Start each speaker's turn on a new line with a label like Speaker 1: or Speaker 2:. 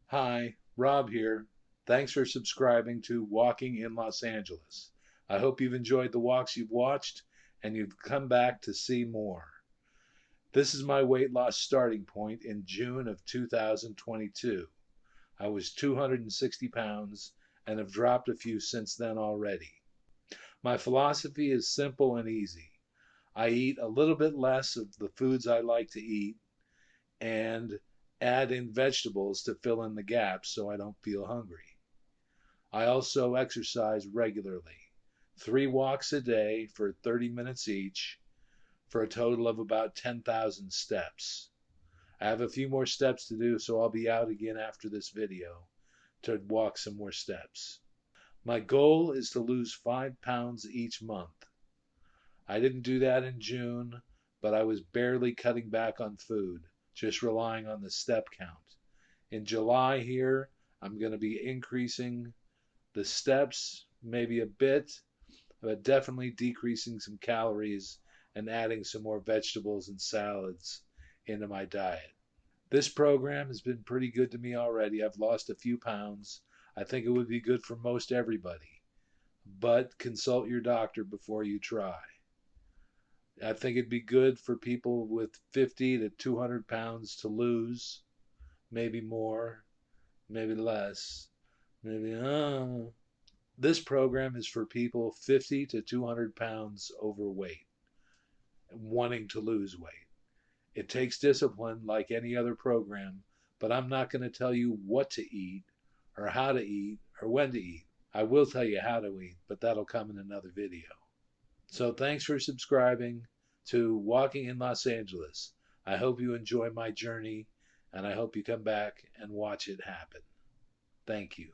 Speaker 1: Hi, Rob here. Thanks for subscribing to Walking in Los Angeles. I hope you've enjoyed the walks you've watched and you've come back to see more. This is my weight loss starting point in June of 2022. I was 260 pounds and have dropped a few since then already. My philosophy is simple and easy. I eat a little bit less of the foods I like to eat and add in vegetables to fill in the gaps so I don't feel hungry. I also exercise regularly, 3 walks a day for 30 minutes each, for a total of about 10,000 steps. I have a few more steps to do, so I'll be out again after this video to walk some more steps. My goal is to lose 5 pounds each month. I didn't do that in June, but I was barely cutting back on food, just relying on the step count. In July here, I'm going to be increasing the steps maybe a bit, but definitely decreasing some calories and adding some more vegetables and salads into my diet. This program has been pretty good to me already. I've lost a few pounds. I think it would be good for most everybody, but consult your doctor before you try. I think it'd be good for people with 50 to 200 pounds to lose, maybe more, maybe less, maybe. This program is for people 50 to 200 pounds overweight, wanting to lose weight. It takes discipline like any other program, but I'm not going to tell you what to eat or how to eat or when to eat. I will tell you how to eat, but that'll come in another video. So thanks for subscribing to Walking in Los Angeles. I hope you enjoy my journey, and I hope you come back and watch it happen. Thank you.